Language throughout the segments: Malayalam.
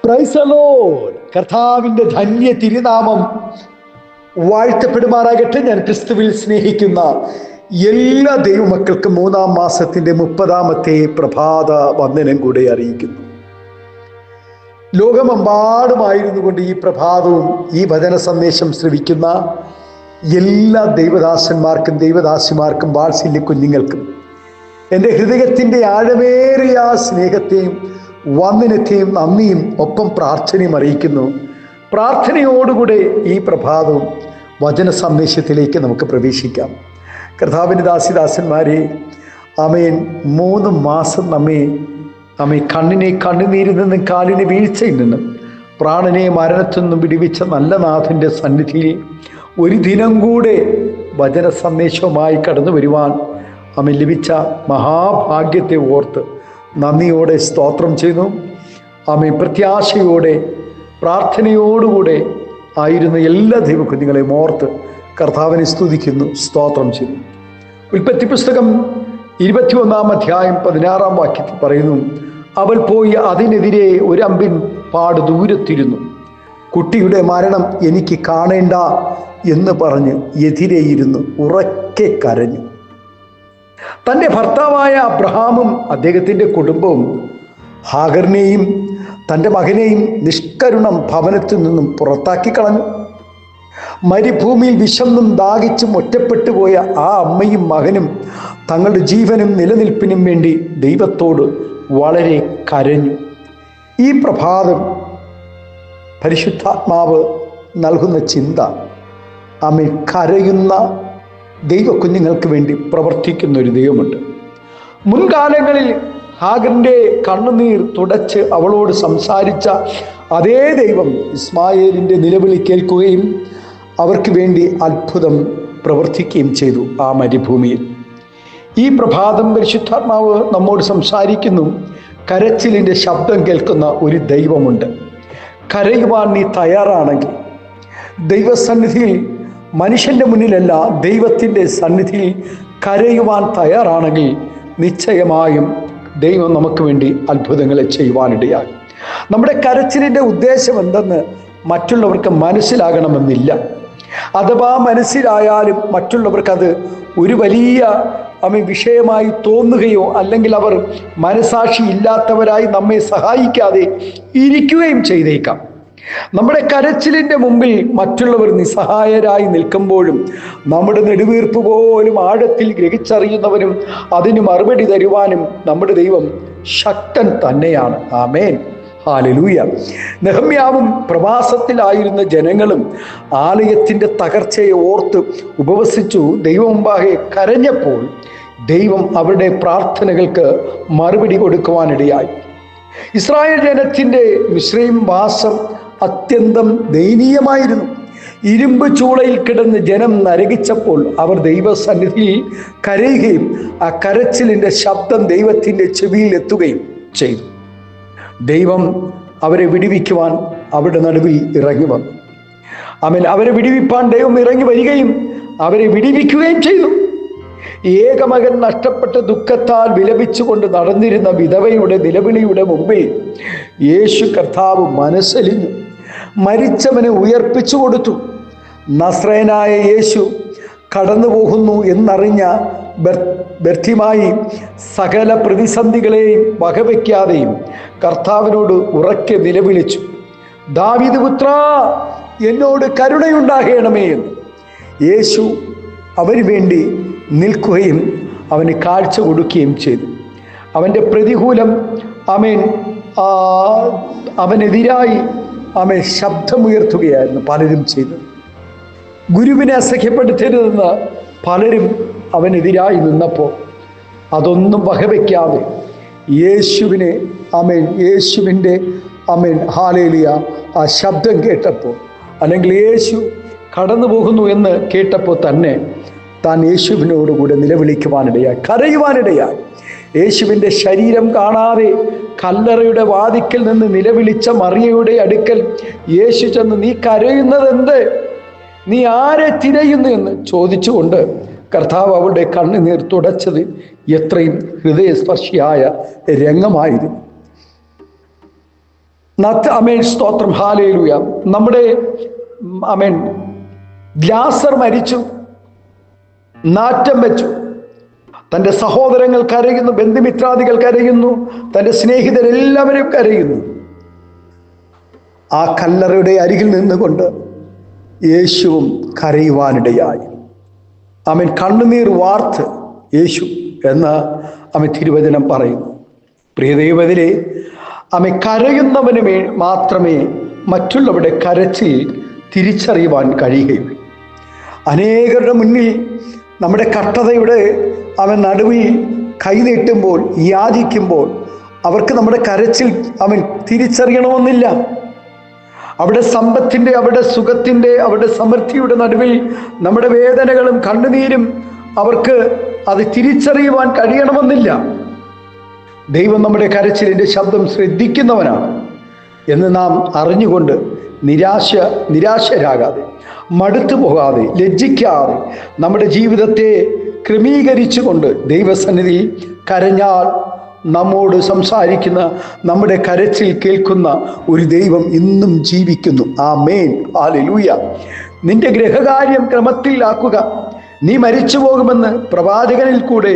Praise the Lord. കർത്താവിന്റെ ധന്യ തിരുനാമം വാഴ്ത്തപ്പെടുമാറാകട്ടെ. ഞാൻ ക്രിസ്തുവിൽ സ്നേഹിക്കുന്ന എല്ലാ ദൈവമക്കൾക്കും 3-ാം മാസത്തിന്റെ 30-ാമത്തെ പ്രഭാത വന്ദനം കൂടെ അറിയിക്കുന്നു. ലോകമെമ്പാടുമായിരുന്നു കൊണ്ട് ഈ പ്രഭാതവും ഈ വചന സന്ദേശം ശ്രവിക്കുന്ന എല്ലാ ദൈവദാസന്മാർക്കും ദൈവദാസിമാർക്കും വാത്സല്യ കുഞ്ഞുങ്ങൾക്കും എൻ്റെ ഹൃദയത്തിൻ്റെ ആഴമേറിയ സ്നേഹത്തെയും വന്ദനത്തെയും നന്ദിയും ഒപ്പം പ്രാർത്ഥനയും അറിയിക്കുന്നു. പ്രാർത്ഥനയോടുകൂടെ ഈ പ്രഭാതവും വചന സന്ദേശത്തിലേക്ക് നമുക്ക് പ്രവേശിക്കാം. കർത്താവിൻ്റെ ദാസിദാസന്മാരെ, ആമേൻ, 3 മാസം നമ്മെ കണ്ണിനെ കണ്ണുനീരിൽ നിന്നും കാലിനെ വീഴ്ചയിൽ നിന്നും പ്രാണനെ മരണത്തിൽ നിന്നും വിടുവിച്ച നല്ല നാഥൻ്റെ സന്നിധിയിൽ ഒരു ദിനം കൂടെ വചന സന്ദേശവുമായി കടന്നു വരുവാൻ നമ്മെ ലഭിച്ച മഹാഭാഗ്യത്തെ ഓർത്ത് നന്ദിയോടെ സ്തോത്രം ചെയ്യുന്നു. ആമേൻ. പ്രത്യാശയോടെ പ്രാർത്ഥനയോടുകൂടെ ആയിരുന്ന എല്ലാ ദൈവകുഞ്ഞുങ്ങളെയും ഓർത്ത് കർത്താവിനെ സ്തുതിക്കുന്നു, സ്തോത്രം ചെയ്യുന്നു. ഉൽപ്പത്തി പുസ്തകം 21-ാം അധ്യായം 16-ാം വാക്യത്തിൽ പറയുന്നു, അവൾ പോയി അതിനെതിരെ ഒരു അമ്പിൻ പാട് ദൂരത്തിരുന്നു. കുട്ടിയുടെ മരണം എനിക്ക് കാണേണ്ട എന്ന് പറഞ്ഞ് എതിരെയിരുന്നു ഉറക്കെ കരഞ്ഞു. തൻ്റെ ഭർത്താവായ അബ്രഹാമും അദ്ദേഹത്തിൻ്റെ കുടുംബവും ഹാഗറിനെയും തൻ്റെ മകനെയും നിഷ്കരുണം ഭവനത്തിൽ നിന്നും പുറത്താക്കി കളഞ്ഞു. മരുഭൂമിയിൽ വിശന്നും ദാഹിച്ചും ഒറ്റപ്പെട്ടു പോയ ആ അമ്മയും മകനും തങ്ങളുടെ ജീവനും നിലനിൽപ്പിനും വേണ്ടി ദൈവത്തോട് വളരെ കരഞ്ഞു. ഈ പ്രഭാതം പരിശുദ്ധാത്മാവ് നൽകുന്ന ചിന്ത, അമ്മ കരയുന്ന ദൈവകുഞ്ഞുങ്ങൾക്ക് വേണ്ടി പ്രവർത്തിക്കുന്ന ഒരു ദൈവമുണ്ട്. മുൻകാലങ്ങളിൽ ഹാഗറിൻ്റെ കണ്ണുനീർ തുടച്ച് അവളോട് സംസാരിച്ച അതേ ദൈവം ഇസ്മായേലിൻ്റെ നിലവിളി കേൾക്കുകയും അവർക്ക് വേണ്ടി അത്ഭുതം പ്രവർത്തിക്കുകയും ചെയ്തു ആ മരുഭൂമിയിൽ. ഈ പ്രഭാതം പരിശുദ്ധാത്മാവ് നമ്മോട് സംസാരിക്കുന്നു. കരച്ചിലിൻ്റെ ശബ്ദം കേൾക്കുന്ന ഒരു ദൈവമുണ്ട്. കരയുവാൻ നീ തയ്യാറാണെങ്കിൽ, ദൈവസന്നിധിയിൽ മനുഷ്യൻ്റെ മുന്നിലല്ല ദൈവത്തിൻ്റെ സന്നിധിയിൽ കരയുവാൻ തയ്യാറാണെങ്കിൽ നിശ്ചയമായും ദൈവം നമുക്ക് വേണ്ടി അത്ഭുതങ്ങളെ ചെയ്യുവാനിടയാകും. നമ്മുടെ കരച്ചിലിൻ്റെ ഉദ്ദേശം എന്തെന്ന് മറ്റുള്ളവർക്ക് മനസ്സിലാകണമെന്നില്ല. അഥവാ മനസ്സിലായാലും മറ്റുള്ളവർക്കത് ഒരു വലിയ വിഷയമായി തോന്നുകയോ അല്ലെങ്കിൽ അവർ മനസാക്ഷി ഇല്ലാത്തവരായി നമ്മെ സഹായിക്കാതെ ഇരിക്കുകയും ചെയ്തേക്കാം. നമ്മുടെ കരച്ചിലിൻ്റെ മുമ്പിൽ മറ്റുള്ളവർ നിസ്സഹായരായി നിൽക്കുമ്പോഴും നമ്മുടെ നെടുവീർപ്പ് പോലും ആഴത്തിൽ ഗ്രഹിച്ചറിയുന്നവനും അതിന് മറുപടി തരുവാനും നമ്മുടെ ദൈവം ശക്തൻ തന്നെയാണ്. ആമേൻ, ഹല്ലേലൂയ. നെഹമ്യാവും പ്രവാസത്തിലായിരുന്ന ജനങ്ങളും ആലയത്തിൻ്റെ തകർച്ചയെ ഓർത്ത് ഉപവസിച്ചു ദൈവം മുമ്പാകെ കരഞ്ഞപ്പോൾ ദൈവം അവരുടെ പ്രാർത്ഥനകൾക്ക് മറുപടി കൊടുക്കുവാനിടയായി. ഇസ്രായേൽ ജനത്തിൻ്റെ മിസ്രയീം വാസം അത്യന്തം ദയനീയമായിരുന്നു. ഇരുമ്പ് ചൂളയിൽ കിടന്ന് ജനം നരകിച്ചപ്പോൾ അവർ ദൈവസന്നിധിയിൽ കരയുകയും ആ കരച്ചിലിൻ്റെ ശബ്ദം ദൈവത്തിൻ്റെ ചെവിയിൽ എത്തുകയും ചെയ്തു. ദൈവം അവരെ വിടുവിക്കുവാൻ അവരുടെ നടുവിൽ ഇറങ്ങി വന്നു. ആമേൻ. അവരെ വിടുവിപ്പാൻ ദൈവം ഇറങ്ങി വരികയും അവരെ വിടുവിക്കുകയും ചെയ്തു. ഏകമകൻ നഷ്ടപ്പെട്ട ദുഃഖത്താൽ വിലപിച്ചുകൊണ്ട് നടന്നിരുന്ന വിധവയുടെ നിലവിളിയുടെ മുമ്പിൽ യേശു കർത്താവ് മനസ്സലിഞ്ഞു. മരിച്ചവനെ ഉയർപ്പിച്ചു കൊടുത്തു. നസ്രയനായ യേശു കടന്നു പോകുന്നു എന്നറിഞ്ഞ ബർത്തിമായി സകല പ്രതിസന്ധികളെയും വകവയ്ക്കാതെയും കർത്താവിനോട് ഉറക്കെ നിലവിളിച്ചു, ദാവീദ് പുത്രാ, എന്നോട് കരുണയുണ്ടാകണമേ എന്ന്. യേശു അവന് വേണ്ടി നിൽക്കുകയും അവന് കാഴ്ച കൊടുക്കുകയും ചെയ്തു. അവൻ്റെ പ്രതികൂലം അവനെതിരായി ശബ്ദമുയർത്തുകയായിരുന്നു പലരും ചെയ്തത്. ഗുരുവിനെ അസഹ്യപ്പെടുത്തരുതെന്ന് പലരും അവനെതിരായി നിന്നപ്പോൾ അതൊന്നും വകവയ്ക്കാതെ യേശുവിൻ്റെ ഹല്ലേലൂയ ആ ശബ്ദം കേട്ടപ്പോൾ, അല്ലെങ്കിൽ യേശു കടന്നു പോകുന്നു എന്ന് കേട്ടപ്പോൾ തന്നെ താൻ യേശുവിനോടുകൂടെ നിലവിളിക്കുവാനിടയായി, കരയുവാനിടയായി. യേശുവിൻ്റെ ശരീരം കാണാതെ കല്ലറയുടെ വാതിക്കൽ നിന്ന് നിലവിളിച്ച മറിയയുടെ അടുക്കൽ യേശു ചെന്ന്, നീ കരയുന്നത് എന്ത്, നീ ആരെ തിരയുന്നു എന്ന് ചോദിച്ചുകൊണ്ട് കർത്താവ് അവളുടെ കണ്ണുനീർ തുടച്ചത് എത്രയും ഹൃദയസ്പർശിയായ രംഗമായിരുന്നു. അമേൻ സ്തോത്രം, ഹല്ലേലൂയ. നമ്മുടെ അമേൻ ലാസർ മരിച്ചു, നാറ്റം വെച്ചു, തൻ്റെ സഹോദരങ്ങൾ കരയുന്നു, ബന്ധുമിത്രാദികൾ കരയുന്നു, തൻ്റെ സ്നേഹിതരെല്ലാവരും കരയുന്നു. ആ കല്ലറയുടെ അരികിൽ നിന്നുകൊണ്ട് യേശുവും കരയുവാനിടയായി. അവൻ കണ്ണുനീർ വാർത്ത് യേശു എന്ന് അവൻ തിരുവചനം പറയുന്നു. പ്രിയ ദൈവത്തിലെ അവൻ കരയുന്നവന് മാത്രമേ മറ്റുള്ളവരുടെ കരച്ചിൽ തിരിച്ചറിയുവാൻ കഴിയുകയുള്ളൂ. അനേകരുടെ മുന്നിൽ നമ്മുടെ കഷ്ടതയുടെ അവൻ നടുവിൽ കൈനീട്ടുമ്പോൾ, യാചിക്കുമ്പോൾ അവർക്ക് നമ്മുടെ കരച്ചിൽ അവൻ തിരിച്ചറിയണമെന്നില്ല. അവിടെ സമ്പത്തിൻ്റെ, അവിടെ സുഖത്തിൻ്റെ, അവിടെ സമൃദ്ധിയുടെ നടുവിൽ നമ്മുടെ വേദനകളും കണ്ണുനീരും അവർക്ക് അത് തിരിച്ചറിയുവാൻ കഴിയണമെന്നില്ല. ദൈവം നമ്മുടെ കരച്ചിലിൻ്റെ ശബ്ദം ശ്രദ്ധിക്കുന്നവനാണ് എന്ന് നാം അറിഞ്ഞുകൊണ്ട് നിരാശരാകാതെ, മടുത്തു പോകാതെ, ലജ്ജിക്കാതെ നമ്മുടെ ജീവിതത്തെ ക്രമീകരിച്ചുകൊണ്ട് ദൈവസന്നിധിയിൽ കരഞ്ഞാൽ നമ്മോട് സംസാരിക്കുന്ന, നമ്മുടെ കരച്ചിൽ കേൾക്കുന്ന ഒരു ദൈവം ഇന്നും ജീവിക്കുന്നു. ആമേൻ, ഹല്ലേലൂയ. നിന്റെ ഗൃഹകാര്യം ക്രമത്തിലാക്കുക, നീ മരിച്ചു പോകുമെന്ന് പ്രവാചകനിൽ കൂടെ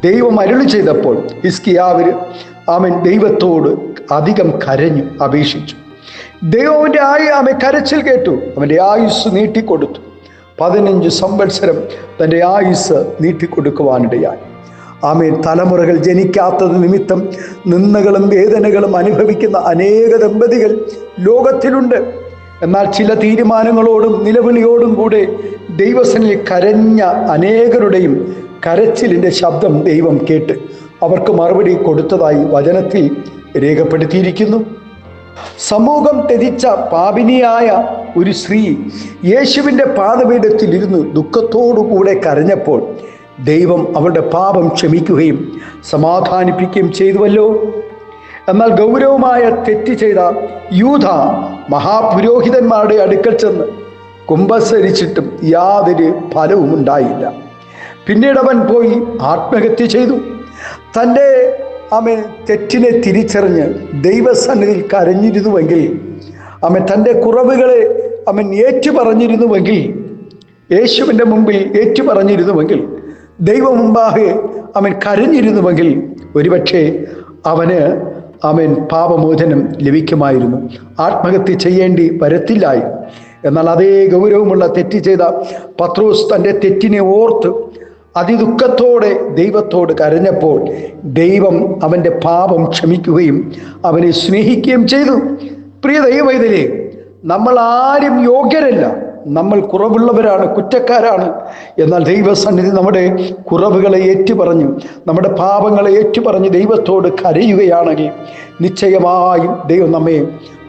ദൈവം അരുളി ചെയ്തപ്പോൾ ഹിസ്കിയാവ് അവൻ ദൈവത്തോട് അധികം കരഞ്ഞു, അപേക്ഷിച്ചു. ദൈവം അവൻ കരച്ചിൽ കേട്ടു, അവൻ്റെ ആയുസ് നീട്ടിക്കൊടുത്തു. 15 സംവത്സരം തൻ്റെ ആയുസ് നീട്ടിക്കൊടുക്കുവാനിടയായി. ആമേൻ. തലമുറകൾ ജനിക്കാത്തത് നിമിത്തം നിന്ദകളും വേദനകളും അനുഭവിക്കുന്ന അനേക ദമ്പതികൾ ലോകത്തിലുണ്ട്. എന്നാൽ ചില തീരുമാനങ്ങളോടും നിലവിളിയോടും കൂടെ ദൈവസന്നിധിയിൽ കരഞ്ഞ അനേകരുടെയും കരച്ചിലിൻ്റെ ശബ്ദം ദൈവം കേട്ട് അവർക്ക് മറുപടി കൊടുത്തതായി വചനത്തിൽ രേഖപ്പെടുത്തിയിരിക്കുന്നു. സമൂഹം ത്യജിച്ച പാപിനിയായ ഒരു സ്ത്രീ യേശുവിൻ്റെ പാദപീഠത്തിൽ ഇരുന്ന് ദുഃഖത്തോടുകൂടെ കരഞ്ഞപ്പോൾ ദൈവം അവളുടെ പാപം ക്ഷമിക്കുകയും സമാധാനിപ്പിക്കുകയും ചെയ്തുവല്ലോ. എന്നാൽ ഗൗരവമായ തെറ്റ് ചെയ്ത യൂദ മഹാപുരോഹിതന്മാരുടെ അടുക്കൽ ചെന്ന് കുമ്പസരിച്ചിട്ടും യാതൊരു ഫലവും ഉണ്ടായില്ല. പിന്നീട് അവൻ പോയി ആത്മഹത്യ ചെയ്തു. തൻ്റെ അവൻ തെറ്റിനെ തിരിച്ചറിഞ്ഞ് ദൈവസന്നിധിയിൽ കരഞ്ഞിരുന്നുവെങ്കിൽ, അവൻ തൻ്റെ കുറവുകളെ അവൻ ഏറ്റുപറഞ്ഞിരുന്നുവെങ്കിൽ, യേശുവിൻ്റെ മുമ്പിൽ ഏറ്റുപറഞ്ഞിരുന്നുവെങ്കിൽ, ദൈവം മുമ്പാകെ അവൻ കരഞ്ഞിരുന്നുവെങ്കിൽ ഒരുപക്ഷെ അവൻ പാപമോചനം ലഭിക്കുമായിരുന്നു, ആത്മഹത്യ ചെയ്യേണ്ടി വരത്തില്ലായി. എന്നാൽ അതേ ഗൗരവമുള്ള തെറ്റ് ചെയ്ത പത്രോസ് തൻ്റെ തെറ്റിനെ ഓർത്ത് അതിദുഃഖത്തോടെ ദൈവത്തോട് കരഞ്ഞപ്പോൾ ദൈവം അവൻ്റെ പാപം ക്ഷമിക്കുകയും അവനെ സ്നേഹിക്കുകയും ചെയ്തു. പ്രിയ ദൈവമൈതലേ, നമ്മൾ ആരും യോഗ്യരല്ല, നമ്മൾ കുറവുള്ളവരാണ്, കുറ്റക്കാരാണ്. എന്നാൽ ദൈവസന്നിധി നമ്മുടെ കുറവുകളെ ഏറ്റുപറഞ്ഞു, നമ്മുടെ പാപങ്ങളെ ഏറ്റുപറഞ്ഞ് ദൈവത്തോട് കരയുകയാണെങ്കിൽ നിശ്ചയമായും ദൈവം നമ്മെ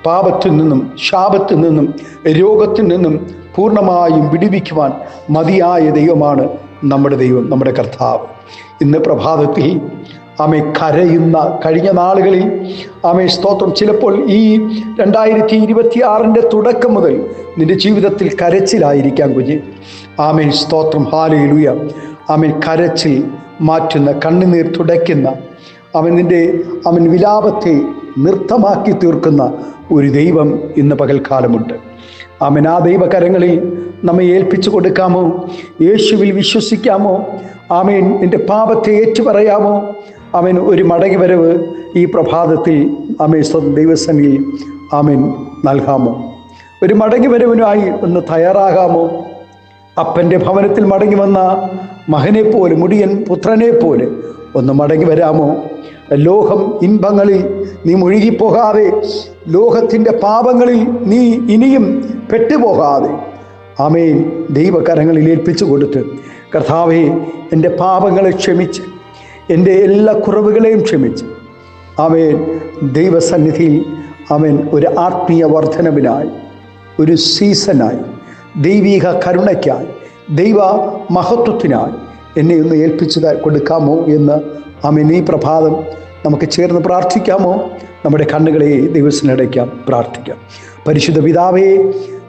പാപത്തിൽ നിന്നും, ശാപത്തിൽ നിന്നും, രോഗത്തിൽ നിന്നും പൂർണ്ണമായും വിടുവിക്കുവാൻ മതിയായ ദൈവമാണ് നമ്മുടെ ദൈവം, നമ്മുടെ കർത്താവ്. ഇന്ന് പ്രഭാതത്തിൽ കരയുന്ന കഴിഞ്ഞ നാളുകളിൽ സ്തോത്രം, ചിലപ്പോൾ ഈ 2026 തുടക്കം മുതൽ നിന്റെ ജീവിതത്തിൽ കരച്ചിലായിരിക്കാം കുഞ്ഞ്. സ്തോത്രം, ഹല്ലേലൂയ. കരച്ചിൽ മാറ്റുന്ന, കണ്ണുനീർ തുടയ്ക്കുന്ന, നിന്റെ വിലാപത്തെ നൃത്തമാക്കി തീർക്കുന്ന ഒരു ദൈവം ഇന്ന് പകൽക്കാലമുണ്ട്. ആ ദൈവകരങ്ങളിൽ നമ്മെ ഏൽപ്പിച്ചു കൊടുക്കാമോ? യേശുവിൽ വിശ്വസിക്കാമോ? നിന്റെ പാപത്തെ ഏറ്റുപറയാമോ? ഒരു മടങ്ങി വരവ് ഈ പ്രഭാതത്തിൽ ദൈവസന്നിധിയിൽ നൽകാമോ? ഒരു മടങ്ങി വരവിനായി ഒന്ന് തയ്യാറാകാമോ? അപ്പൻ്റെ ഭവനത്തിൽ മടങ്ങി വന്ന മകനെ പോലെ, മുടിയൻ പുത്രനെ പോലെ ഒന്ന് മടങ്ങി വരാമോ? ലോകം ഇൻപങ്ങളിൽ നീ മുഴുകിപ്പോകാതെ, ലോകത്തിൻ്റെ പാപങ്ങളിൽ നീ ഇനിയും പെട്ടുപോകാതെ ദൈവകരങ്ങളിൽ ഏൽപ്പിച്ചു കൊടുത്ത്, കർത്താവേ, എൻ്റെ പാപങ്ങളെ ക്ഷമിച്ച്, എൻ്റെ എല്ലാ കുറവുകളെയും ക്ഷമിച്ച് ദൈവസന്നിധിയിൽ ഒരു ആത്മീയ വർധനവിനായി, ഒരു സീസണായി, ദൈവിക കരുണയ്ക്കായി, ദൈവ മഹത്വത്തിനായി എന്നെ ഒന്ന് ഏൽപ്പിച്ചു കൊടുക്കാമോ എന്ന് ഈ പ്രഭാതം നമുക്ക് ചേർന്ന് പ്രാർത്ഥിക്കാമോ? നമ്മുടെ കണ്ണുകളെ ദൈവത്തിനടയ്ക്കാം, പ്രാർത്ഥിക്കാം. പരിശുദ്ധ പിതാവേ,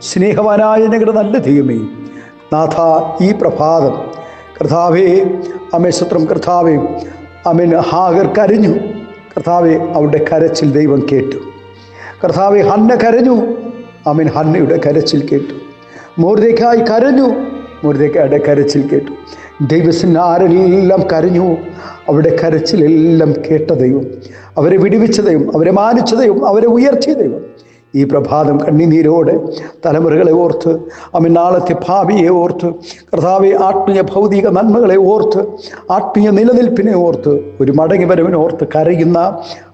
സ്നേഹവാനായ ഞങ്ങളുടെ നല്ല ദൈവമേ, നാഥ, ഈ പ്രഭാതം കർത്താവേ, സ്തോത്രം കർത്താവേ, ഹാഗർ കരഞ്ഞു. കർത്താവേ, അവരുടെ കരച്ചിൽ ദൈവം കേട്ടു. കർത്താവെ, ഹന്ന കരഞ്ഞു. ആമേൻ. ഹന്നയുടെ കരച്ചിൽ കേട്ടു. മൊർദെഖായി കരഞ്ഞു. മൊർദെഖായുടെ കരച്ചിൽ കേട്ടു. ദൈവത്തിന് ആരെല്ലാം കരഞ്ഞു, അവിടെ കരച്ചിലെല്ലാം കേട്ട ദൈവം, അവരെ വിടുവിച്ച ദൈവം, അവരെ മാനിച്ച ദൈവം, അവരെ ഉയർത്തിയ ദൈവം ഈ പ്രഭാതം കണ്ണുനീരോടെ തലമുറകളെ ഓർത്ത്, ആമേൻ, നാളത്തെ ഭാവിയെ ഓർത്ത്, കർത്താവെ, ആത്മീയ ഭൗതിക നന്മകളെ ഓർത്ത്, ആത്മീയ നിലനിൽപ്പിനെ ഓർത്ത്, ഒരു മടങ്ങി വരവിനെ ഓർത്ത് കരയുന്ന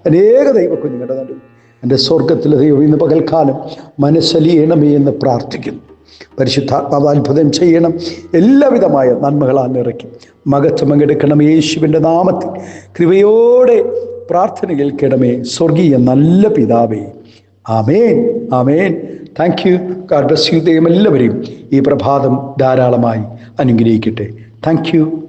അനേക ദൈവ കുഞ്ഞുങ്ങളുടെ നടുവിൽ എൻ്റെ സ്വർഗത്തിലെ ദൈവം ഇന്ന് പകൽക്കാലം മനസ്സലിയണമേ എന്ന് പ്രാർത്ഥിക്കുന്നു. പരിശുദ്ധാത്മാവ് അത്ഭുതം ചെയ്യണം. എല്ലാവിധമായ നന്മകളാൽ നിറയ്ക്കും. മകത്വം പങ്കെടുക്കണം. യേശുവിൻ്റെ നാമത്തിൽ കൃപയോടെ പ്രാർത്ഥന കേൾക്കണമേ സ്വർഗീയ നല്ല പിതാവേ. ആമേൻ, ആമേൻ. Thank you. God bless you. ദൈവം എല്ലാവരെയും ഈ പ്രഭാതം ധാരാളമായി അനുഗ്രഹിക്കട്ടെ. Thank U.